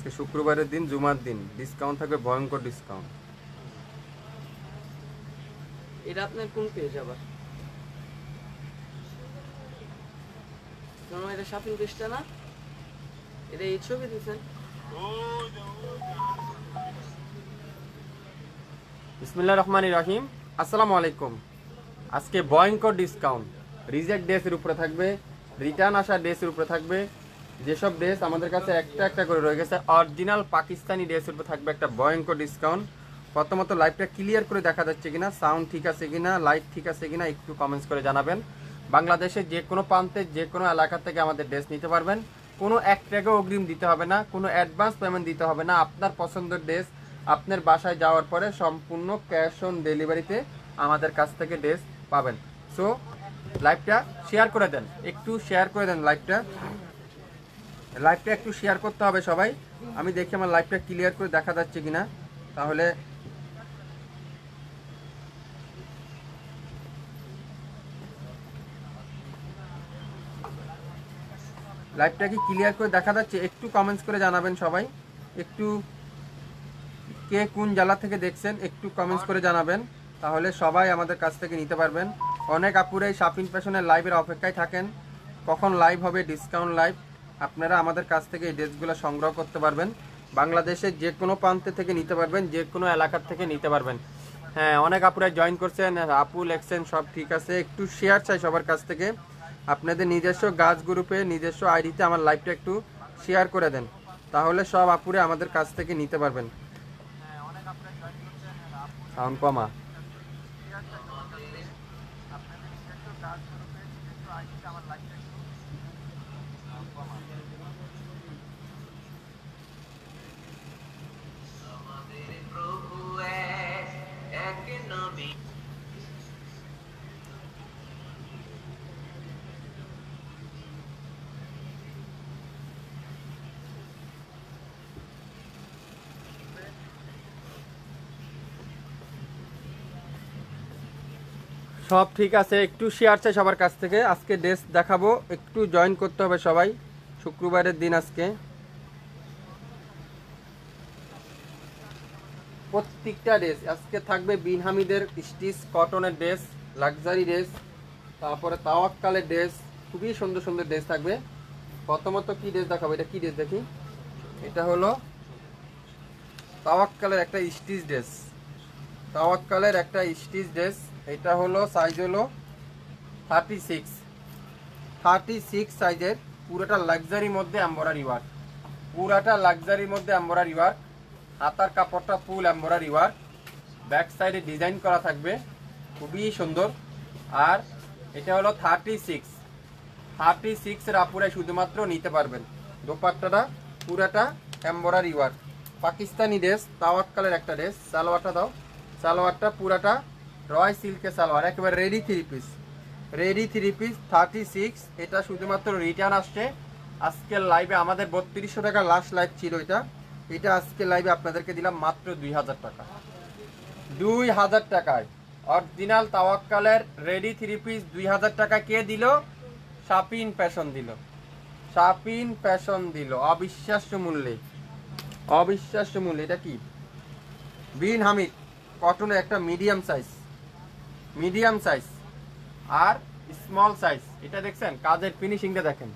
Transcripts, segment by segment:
আজকে শুক্রবারের দিন, জুমার দিন, ডিসকাউন্ট থাকবে, ভয়ঙ্কর ডিসকাউন্ট। এটা আপনার কোন পেজ আবার? এটা শপিং পেজটা না? এটা এই ছবি দিয়েছেন? বিসমিল্লাহির রহমানির রহিম। আসসালামু আলাইকুম। আজকে ভয়ঙ্কর ডিসকাউন্ট। রিজেক্ট ড্রেসের উপরে থাকবে, রিটার্ন আসা ড্রেসের উপরে থাকবে। যেসব ড্রেস আমাদের কাছে একটা একটা করে রয়ে গেছে, অরিজিনাল পাকিস্তানি ড্রেসের উপরে থাকবে একটা ভয়ঙ্কর ডিসকাউন্ট। প্রথমত লাইভটা ক্লিয়ার করে দেখা যাচ্ছে কিনা, সাউন্ড ঠিক আছে কিনা, লাইট ঠিক আছে কিনা একটু কমেন্টস করে জানাবেন। বাংলাদেশের যে কোনো প্রান্তে যে কোনো এলাকা থেকে আমাদের ড্রেস নিতে পারবেন। কোনো এক টাকাও অগ্রিম দিতে হবে না, কোনো অ্যাডভান্স পেমেন্ট দিতে হবে না। আপনার পছন্দের ড্রেস আপনার বাসায় যাওয়ার পরে সম্পূর্ণ ক্যাশ অন ডেলিভারিতে আমাদের কাছ থেকে ড্রেস পাবেন। সো লাইভটা শেয়ার করে দেন, একটু শেয়ার করে দেন। লাইভটা একটু শেয়ার করতে হবে সবাই। আমি দেখি আমার লাইভটা ক্লিয়ার করে দেখা যাচ্ছে কিনা, তাহলে লাইভটা কি ক্লিয়ার করে দেখা যাচ্ছে একটু কমেন্টস করে জানাবেন সবাই। একটু কে কোন জেলা থেকে দেখছেন একটু কমেন্টস করে জানাবেন, তাহলে সবাই আমাদের কাছ থেকে নিতে পারবেন। অনেক আপুরাই শাপিং ফ্যাশনের লাইভের অপেক্ষায় থাকেন, কখন লাইভ হবে, ডিসকাউন্ট লাইভ। আপনারা আমাদের কাছ থেকে এই ড্রেসগুলো সংগ্রহ করতে পারবেন। বাংলাদেশের যে কোনো প্রান্তে থেকে নিতে পারবেন, যে কোনো এলাকার থেকে নিতে পারবেন। হ্যাঁ, অনেক আপুরাই জয়েন করছেন, আপু লেখছেন, সব ঠিক আছে। একটু শেয়ার চাই সবার কাছ থেকে। আপনাদের নিজস্ব গাছ গ্রুপে নিজস্ব আইডিতে আমার লাইভটা একটু শেয়ার করে দেন, তাহলে সব আপুরে আমাদের কাছ থেকে নিতে পারবেন। সাউন্ড কমা। সব ঠিক আছে, একটু শেয়ার চাই সবার কাছ থেকে। আজকে ড্রেস দেখাবো, একটু জয়েন করতে হবে সবাই। শুক্রবারের দিন আজকে। প্রত্যেকটা ড্রেস আজকে থাকবে বিন হামিদের স্টিচ কটনের ড্রেস, লাক্সারি ড্রেস, তারপরে তাওয়াক্কালের ড্রেস, খুবই সুন্দর সুন্দর ড্রেস থাকবে। প্রথমত কি ড্রেস দেখাবো, এটা কি ড্রেস দেখি। এটা হলো তাওয়াক্কালের একটা স্টিচ ড্রেস, তাওয়াক্কালের একটা স্টিচ ড্রেস। এটা হলো সাইজ হলো 36 সাইজের। পুরোটা লাক্সারির মধ্যে এমব্রয়ডারি ওয়ার্ক, পুরাটা লাক্সারির মধ্যে এমব্রয়ডারি ওয়ার্ক। হাতার কাপড়টা ফুল এমব্রয়ডারি ওয়ার্ক, ব্যাক সাইডে ডিজাইন করা থাকবে, খুবই সুন্দর। আর এটা হলো 36 আপুরাই শুধুমাত্র নিতে পারবেন। দোপাট্টাটা পুরাটা এমব্রয়ডারি ওয়ার্ক, পাকিস্তানি ড্রেস, তাওয়াক্কালের একটা ড্রেস। সালোয়ারটা দাও, সালোয়ারটা পুরাটা রয় সিল্কের সালোয়ার, একেবারে রেডি থ্রি পিস। 36। এটা শুধুমাত্র রিটার্ন আসছে। আজকের লাইভে আমাদের 3200 টাকা লাস্ট লাইভ ছিল এটা। এটা আজকের লাইভে আপনাদেরকে দিলাম মাত্র 2000 টাকা। 2000 টাকায় অরিজিনাল তাওয়াক্কালের রেডি থ্রি পিস 2000 টাকা কে দিল? শাপিন ফ্যাশন দিল, শাপিন ফ্যাশন দিল। অবিশ্বাস্য মূল্যে, অবিশ্বাস্য মূল্যে। এটা কি? বিন হামিদ কটনের একটা মিডিয়াম সাইজ আর স্মল সাইজ। এটা দেখছেন কাজের ফিনিশিংটা দেখেন,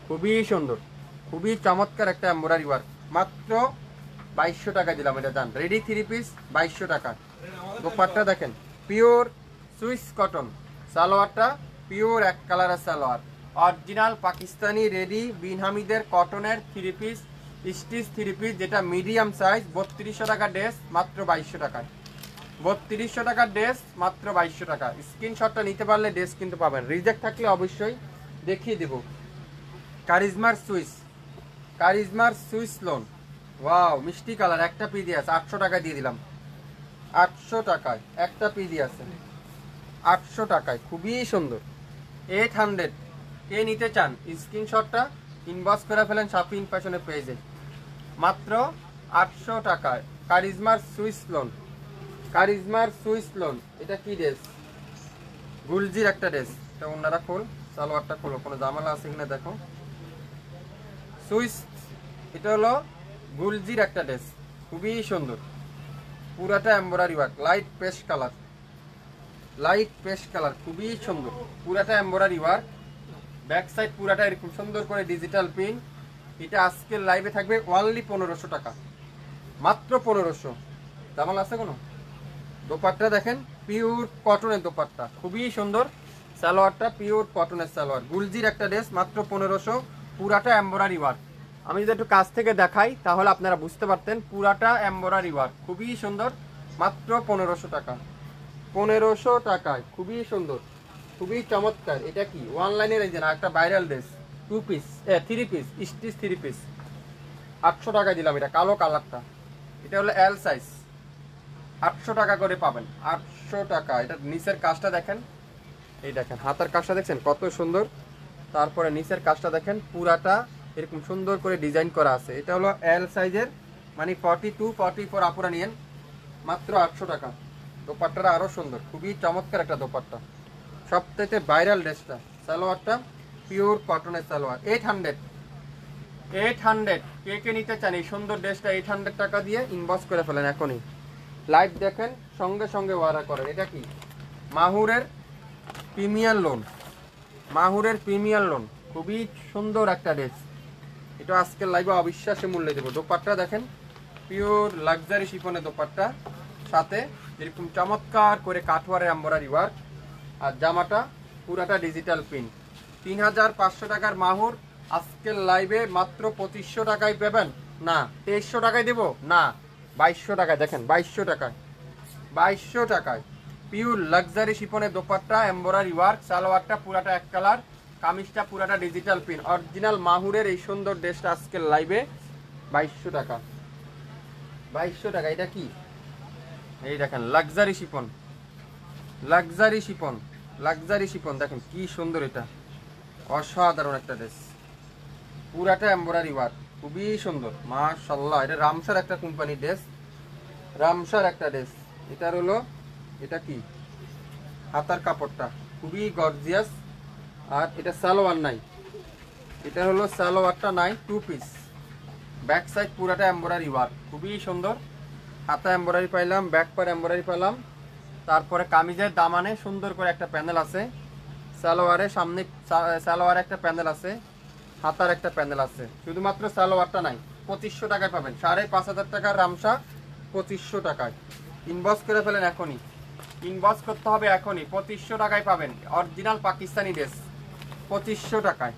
খুবই সুন্দর, খুবই চমৎকার একটা এমব্রয়ডারি ওয়ার্ক। মাত্র 2200 টাকা দিলাম এটা, জান। রেডি থ্রি পিস 2200 টাকা। দোপাট্টা দেখেন পিওর সুইস কটন, সালোয়ারটা পিওর এক কালারের সালোয়ার, অরিজিনাল পাকিস্তানি রেডি বিন হামিদের কটনের three piece stitch three piece, যেটা মিডিয়াম সাইজ। 3200 টাকা ড্রেস মাত্র 2200 টাকায়। 3200 টাকার ড্রেস মাত্র 2200 টাকা। স্ক্রিনশটটা নিতে পারলে ড্রেস কিন্তু পাবেন, রিজেক্ট থাকলে অবশ্যই দেখিয়ে দেব। কারিজমার সুইস লোন, ওয়াও মিষ্টি কালার, একটা পি দিয়ে আছে। 800 টাকায় দিয়ে দিলাম, 800 টাকায় একটা পি দিয়ে আছে, 800 টাকায়, খুবই সুন্দর। 800 কে নিতে চান স্ক্রিনশটটা ইনবক্স করে ফেলেন শাপিন ফ্যাশনের পেজে। মাত্র 800 টাকায় কারিজমার সুইস লোন। এটা কি ড্রেস? গুলজির একটা ড্রেস। এটা ওনারা খোল, সালোয়ারটা খোলো, কোনো জামালা আছে কিনা দেখো। সুইস, এটা হলো গুলজির একটা ড্রেস, খুবই সুন্দর, পুরাটা embroidery work, light pastel colour, light pastel colour, খুবই সুন্দর, পুরাটা এমব্রয়ডারি ওয়ার্ক, ব্যাক সাইড পুরাটা এরকম সুন্দর করে ডিজিটাল প্রিন্ট। এটা আজকের লাইভে থাকবে অনলি 1500 টাকা, মাত্র 1500। দামাল আছে কোনো? দোপাট্টা দেখেন, পিওর কটনের দোপাট্টা, খুবই সুন্দর। সালোয়ারটা পিওর কটনের সালোয়ার, গুলজির একটা ড্রেস, মাত্র 1500, পুরাটা এমব্রয়ডারি ওয়ার্ক। আমি যদি একটু কাছ থেকে দেখাই তাহলে আপনারা বুঝতে পারতেন, পুরাটা এমব্রয়ডারি ওয়ার্ক, খুবই সুন্দর, মাত্র 1500 টাকা, 1500 টাকায়, খুবই সুন্দর, খুবই চমৎকার। এটা কি অনলাইনের এই যে না একটা viral dress, 2 piece 3 piece stitch 3 piece, 800 টাকা দিলাম। এটা কালো কালারটা, এটা হলো এল সাইজ, 800 টাকা করে পাবেন, 800 টাকা। এটা নিচের কাজটা দেখেন, এই দেখেন হাতার কাজটা দেখছেন কত সুন্দর, তারপরে নিচের কাজটা দেখেন পুরাটা এরকম সুন্দর করে ডিজাইন করা আছে। এটা হলো এল সাইজের, মানে 42 44 আপুরা নিয়েন, মাত্র 800 টাকা। দোপাট্টাটা আরো সুন্দর, খুবই চমৎকার একটা দোপাট্টা, সবথেকে ভাইরাল ড্রেসটা। সালোয়ারটা পিওর কটনের সালোয়ার, 800 কে কে নিতে চান এই সুন্দর ড্রেসটা? 800 টাকা দিয়ে ইনবক্স করে ফেলেন এখনই, লাইভ দেখেন, সঙ্গে সঙ্গে অর্ডার করেন। এটা কি মাহুরের প্রিমিয়ার লোন, মাহুরের প্রিমিয়ার লোন, খুবই সুন্দর একটা ড্রেস। এটা আজকের লাইভে অবিশ্বাস্য মূল্যে দেবো। দোপাট্টা দেখেন, পিওর লাক্সারি শিফনের দোপাট্টা, সাথে এরকম চমৎকার করে কাঠওয়ারের এমব্রয়ডারি ওয়ার্ক, আর জামাটা পুরাটা ডিজিটাল প্রিন্ট। 3500 টাকার মাহুর আজকের লাইভে মাত্র 2500 টাকায় পাবেন না, 2300 টাকায় দেবো না, 2200 টাকায়। দেখেন 2200 টাকায়, 2200 টাকায় পিওর লাক্সারি শিফনের দোপাট্টা, এমব্রয়ডারি ওয়ার্ক, সালোয়ারটা পুরাটা এক কালার, কামিজটা পুরাটা ডিজিটাল প্রিন্ট, অরিজিনাল মাহুরের এই সুন্দর ড্রেসটা আজকের লাইভে 2200 টাকা, 2200 টাকা। এটা কি এই দেখেন luxury chiffon, luxury chiffon, luxury chiffon, দেখেন কি সুন্দর, এটা অসাধারণ একটা ড্রেস, পুরাটা এমব্রয়ডারি ওয়ার্ক, খুবই সুন্দর মাশাআল্লাহ। এটা রামসার একটা কোম্পানির ড্রেস, রামসার একটা ড্রেস। এটার হলো এটা কি হাতার কাপড়টা খুবই গর্জিয়াস, আর এটা সালোয়ার নাই, এটা হলো সালোয়ারটা নাই, 2 পিস, ব্যাক সাইড পুরাটা এমব্রয়ডারি ওয়ার্ক, খুবই সুন্দর। হাতা এমব্রয়ডারি পাইলাম, ব্যাক পার এমব্রয়ডারি পেলাম, তারপরে কামিজের দামানে সুন্দর করে একটা প্যানেল আছে, সালোয়ারে সামনে সালোয়ারে একটা প্যানেল আছে, হাতার একটা প্যানেল আছে, শুধুমাত্র সালোয়ারটা নাই। 2500 টাকায় পাবেন, 5500 টাকার রামসা 2500 টাকায়। ইনবক্স করে ফেলেন এখনই, ইনবক্স করতে হবে এখনই। 2500 টাকায় পাবেন অরিজিনাল পাকিস্তানি ড্রেস, 2500 টাকায়।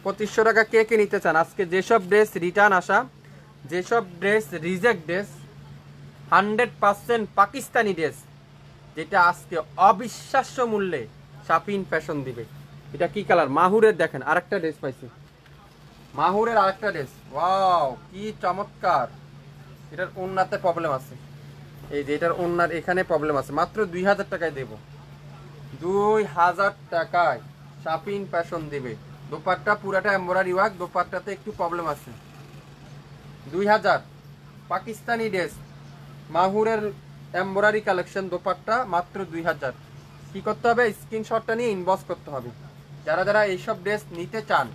2500 টাকা কে কে নিতে চান? আজকে যেসব ড্রেস রিটার্ন আসা, যেসব dress reject dress, 100% Pakistani dress, যেটা আজকে অবিশ্বাস্য মূল্যে শাপিন ফ্যাশন দিবে। এটা কি কালার? মাহুরের, দেখেন আরেকটা ড্রেস পাইছি, মাহুরের আরেকটা ড্রেস, ওয়াও কি চমৎকার। এটার ওন্নাতে প্রবলেম আছে, এই যে এটার ওন্নার এখানে প্রবলেম আছে, মাত্র 2000 টাকায় দেব, 2000 টাকায় শাপিন ফ্যাশন দিবে। দোপাট্টা পুরাটা এমব্রয়ডারি ওয়ার্ক, দোপাট্টাতে একটু প্রবলেম আছে, 2000 পাকিস্তানি ড্রেস, মাহুরের এমব্রয়ডারি কালেকশন, দোপাট্টা মাত্র 2000। কি করতে হবে? স্ক্রিনশটটা নিয়ে ইনবক্স করতে হবে। যারা যারা এইসব ড্রেস নিতে চান,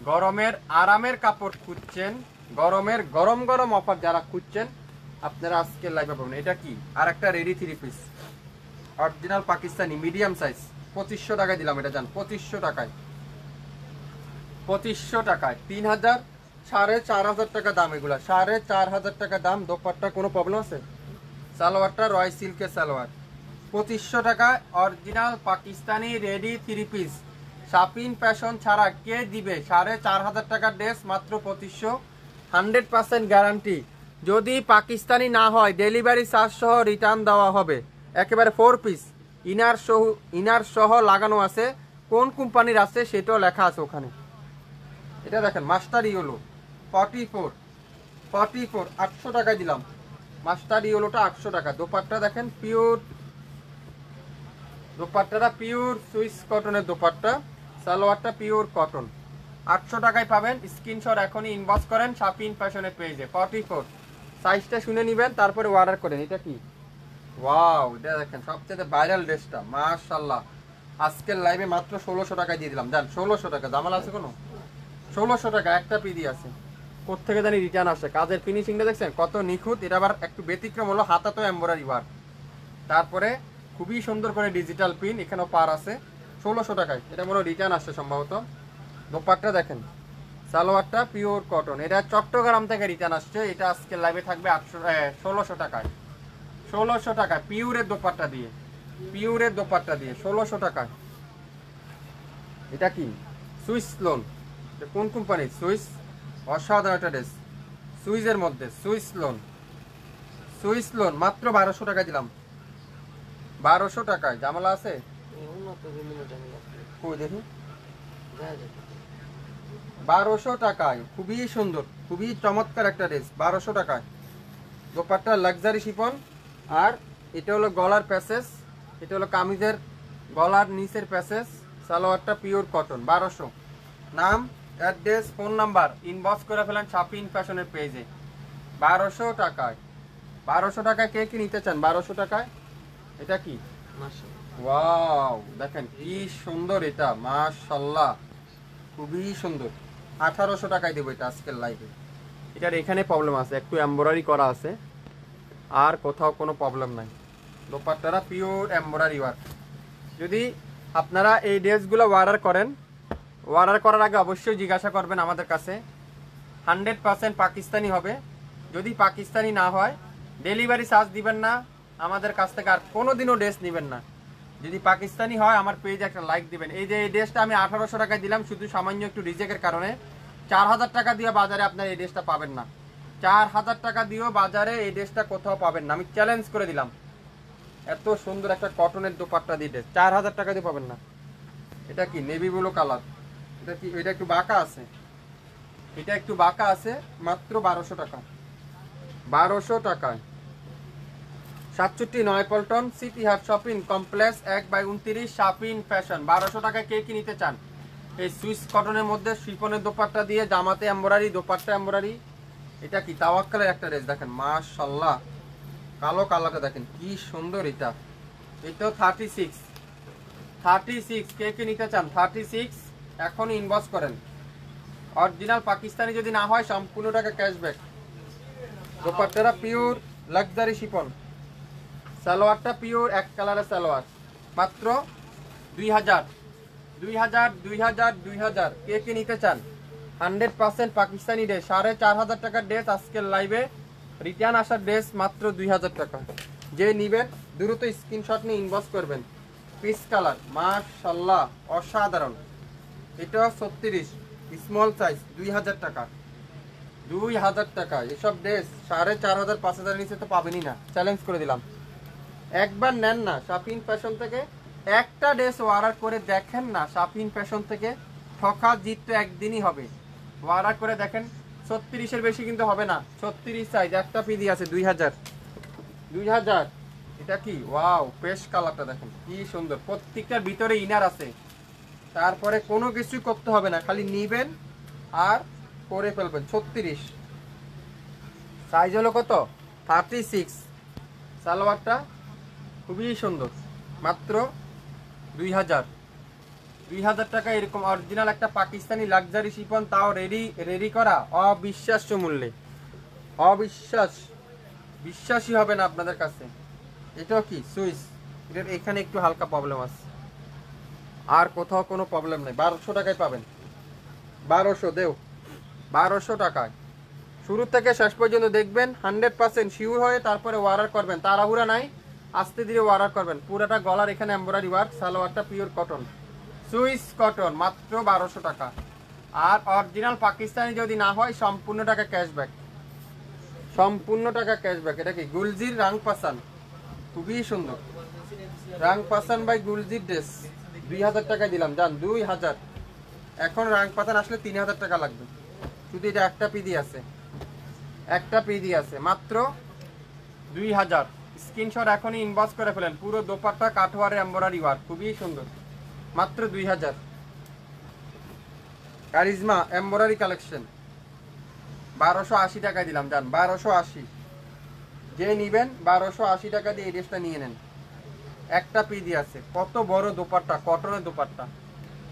গরমের আরামের কাপড় খুঁজছেন, গরমের গরম গরম অফার যারা খুঁজছেন, আপনারা আজকে লাইভে পাবেন। এটা কি আর একটা ready 3 piece, original Pakistani medium size, 2500 টাকায় দিলাম। এটা জান 2500 টাকায়, 2500 টাকায়, 3000 4500 টাকা দাম, এগুলা 4500 টাকা দাম। দোপাট্টা কোনো প্রবলেম আছে? সালোয়ারটা রয় সিল্কের সালোয়ার, 2500 টাকায় original Pakistani ready 3 piece. শাপিন fashion ছাড়া কে দিবে 4500 টাকার ড্রেস মাত্র 2500? 100% গ্যারান্টি, যদি পাকিস্তানি না হয় ডেলিভারি চার্জ সহ রিটার্ন দেওয়া হবে। একেবারে 4 পিস, ইনার সহ লাগানো আছে, কোন কোম্পানির আছে সেটাও লেখা আছে ওখানে। এটা দেখেন মাস্টার ইয়েলো 44 800 টাকায় দিলাম, মাস্টার ইয়েলোটা 800 টাকা। দোপাট্টা দেখেন পিওর, দোপাট্টাটা পিওর সুইস কটনের দোপাট্টা, সালোয়ারটা পিওর কটন, 800 টাকায় পাবেন। স্ক্রিনশট এখনই ইনবক্স করেন শাপিন ফ্যাশনের পেজে। 44 সাইজটা শুনে নেবেন, তারপরে অর্ডার করেন। এটা কি ওয়াও, এটা দেখেন সবচেয়ে ভাইরাল ড্রেসটা মাশাআল্লাহ। আজকের লাইভে মাত্র 1600 টাকায় দিয়ে দিলাম, জান 1600 টাকা। জামাল আছে কোনো? 1600 টাকা একটা পিডি আছে, কোত্থেকে জানি রিটার্ন আসে। কাজের ফিনিশিংটা দেখছেন কত নিখুঁত। এটা আবার একটু ব্যতিক্রম হলো, হাতা তো এমব্রয়ডারি ওয়ার্ক, তারপরে খুবই সুন্দর করে ডিজিটাল পিন, এখানেও পার আছে। 1600 টাকায় এটা মনে রিটার্ন আসছে সম্ভবত। দোপাট্টা দেখেন, সালোয়ারটা পিওর কটন, এটা চট্টগ্রাম থেকে রিটার্ন আসছে। এটা আজকে লাইভে থাকবে 1600 টাকায়। 1600 টাকায় পিওরের দোপাট্টা দিয়ে, পিওরের দোপাট্টা দিয়ে 1600 টাকায়। এটা কি সুইস লোন, কোন কোম্পানি? সুইস, অসাধারণ একটা ড্রেস, সুইসের মধ্যে সুইস লোন। সুইস লোন মাত্র 1200 টাকা দিলাম, 1200 টাকায়। জামালা আছে উন্নত বিভিন্ন জায়গায় কই দেখি, দেখা যায়। 1200 টাকায় খুবই সুন্দর, খুবই চমৎকার একটা ড্রেস, 1200 টাকায়। দোপাট্টা লাক্সারি শিফন, আর এটা হলো গলার প্যাসেজ, এটা হলো কামিজের গলার নিচের প্যাসেজ। সালোয়ারটা পিওর কটন, 1200। নাম, অ্যাড্রেস, ফোন নাম্বার ইনবক্স করে ফেলেন শাপিন ফ্যাশনের পেজে। 1200 টাকায়, 1200 টাকায় কে কি নিতে চান? 1200 টাকায় এটা কি, মাশাআল্লাহ, ওয়াও দেখেন কি সুন্দর, এটা মাশাআল্লাহ খুবই সুন্দর। 1800 টাকায় দেবো এটা আজকের লাইভে। এটার এখানে প্রবলেম আছে, একটু এমব্রয়ডারি করা আছে, আর কোথাও কোনো প্রবলেম নাই। দোপাট্টারা পিওর এমব্রয়ডারি ওয়ার্ক। যদি আপনারা এই ড্রেসগুলো অর্ডার করেন, অর্ডার করার আগে অবশ্যই জিজ্ঞাসা করবেন আমাদের কাছে, 100% পাকিস্তানি হবে। যদি পাকিস্তানি না হয় ডেলিভারি চার্জ দিবেন না আমাদের কাছ থেকে, আর কোনোদিনও ড্রেস নেবেন না। যদি পাকিস্তানি হয় আমার পেজে একটা লাইক দিবেন। এই যে এই ড্রেসটা আমি 1800 টাকায় দিলাম, শুধু সামান্য একটু রিজেক্টের কারণে। 4000 টাকা দিয়ে বাজারে আপনার এই ড্রেসটা পাবেন না, 4000 টাকা দিয়েও বাজারে এই ড্রেসটা কোথাও পাবেন না, আমি চ্যালেঞ্জ করে দিলাম। এত সুন্দর একটা কটনের দোপাট্টা দিয়ে ড্রেস 4000 টাকা দিয়ে পাবেন না। এটা কি নেভি ব্লু কালার, এটা কি, এটা একটু বাঁকা আছে, এটা একটু বাঁকা আছে, মাত্র 1200 টাকা, 1200 টাকায়। 67 নয়পল্টন সিটি হাট শপিং কমপ্লেক্স 1/29 শাপিন ফ্যাশন। 1200 টাকায় কে কি নিতে চান? এই সুইস কটনের মধ্যে শিফনের দোপাট্টা দিয়ে, জামাতে এমব্রয়ডারি, দোপাট্টা এমব্রয়ডারি। এটা কি তাওয়াক্কালের একটা ড্রেস দেখেন, মাশাআল্লাহ কালো কালারটা দেখেন কি সুন্দর। এটা এটা 36 কে কে নিতে চান? 36 এখন ইনবক্স করেন। অরিজিনাল পাকিস্তানি যদি না হয় সম্পূর্ণ টাকা ক্যাশব্যাক। দোপাট্টাটা পিওর লাক্সারি শিফন, সালোয়ারটা পিওর এক কালারের সালোয়ার, মাত্র 2000 2000 2000 2000। কে কে নিতে চান? 100% পাকিস্তানি ড্রেস, 4500 টাকার ড্রেস আজকের লাইভে রিটার্ন আসার ড্রেস মাত্র 2000 টাকা। যে নিবেন দ্রুত স্ক্রিনশট নিয়ে ইনবক্স করবেন। পিস কালার মাশাআল্লাহ অসাধারণ। এটা 36 স্মল সাইজ, 2000 টাকা, 2000 টাকা। এসব ড্রেস 4500 5000 নিচে তো পাবেনই না, চ্যালেঞ্জ করে দিলাম। একবার নেন না শাপিন ফ্যাশন থেকে, একটা ড্রেস অর্ডার করে দেখেন না শাপিন ফ্যাশন থেকে, ঠকা জিত তো একদিনই হবে। অর্ডার করে দেখেন, 36-এর বেশি কিন্তু হবে না। 36 সাইজ, একটা পিডি আছে 2000 2000। এটা কি, ওয়াও পেশ কালারটা দেখেন কি সুন্দর, প্রত্যেকটার ভিতরে ইনার আছে। তারপরে কোনো কিছুই করতে হবে না, খালি নিবেন আর করে ফেলবেন। 36 সাইজ হলো কত? 36। সালোয়ারটা খুবই সুন্দর, মাত্র 2000 টাকা। এরকম অরিজিনাল একটা পাকিস্তানি লাক্সারি শিফন, তাও রেডি করা, অবিশ্বাস্য মূল্যে, বিশ্বাসই হবে না আপনাদের কাছে। এটাও কি সুইস, এটার এখানে একটু হালকা প্রবলেম আছে, আর কোথাও কোনো প্রবলেম নেই। 1200 টাকায় পাবেন, 1200 দেও, 1200 টাকায়। শুরু থেকে শেষ পর্যন্ত দেখবেন, 100% শিওর হয়ে তারপরে অর্ডার করবেন, তাড়াহুড়া নাই, আস্তে ধীরে অর্ডার করবেন। পুরোটা গলার এখানে এমব্রয়ডারি ওয়ার্ক, সালোয়ারটা পিওর কটন, সুইস কটন, মাত্র 1200 টাকা। আর অরিজিনাল পাকিস্তানি যদি না হয় সম্পূর্ণ টাকা ক্যাশব্যাক, সম্পূর্ণ টাকা ক্যাশব্যাক। এটা কি গুলজির রাং পাসান, খুবই সুন্দর রাং পাসান বাই গুলজির ড্রেস, 2000 টাকা দিলাম জান, 2000। এখন রাং পাসান আসলে 3000 টাকা লাগবে। শুধু এটা একটা পিডি আছে, একটা পিডি আছে, মাত্র 2000। স্ক্রিনশট এখনই ইনবক্স করে ফেলেন। পুরো দোপাট্টা কাঠওয়ারের এমব্রয়ডারি ওয়ার্ক, খুবই সুন্দর, মাত্র 2000। কারিজমা এমব্রয়ডারি কালেকশন 1280 টাকা দিলাম জান, 1280। যে নিবেন 1280 টাকা দিয়ে এই ড্রেসটা নিয়ে নেন। একটা পিডি আছে, কত বড় দোপাট্টা, কটনের দোপাট্টা।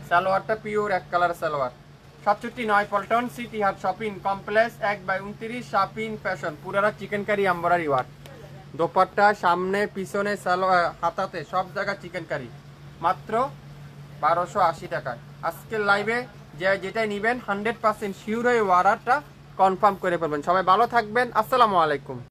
সালোয়ারটা পিওর এক কালার সালোয়ার, 67 পল্টন সিটি হাট শপিং কমপ্লেক্স 1/29 শপিং ফ্যাশন পুরারা chikankari embroidery work dupatta সামনে পিছনে সালোয়ার হাতাতে সব জায়গা চিকেন কারি মাত্র 1280 টাকায়। আজকের লাইভে যেটাই নেবেন 100% শিওর হয়ে অর্ডারটা কনফার্ম করে ফেলবেন। সবাই ভালো থাকবেন, আসসালামু আলাইকুম।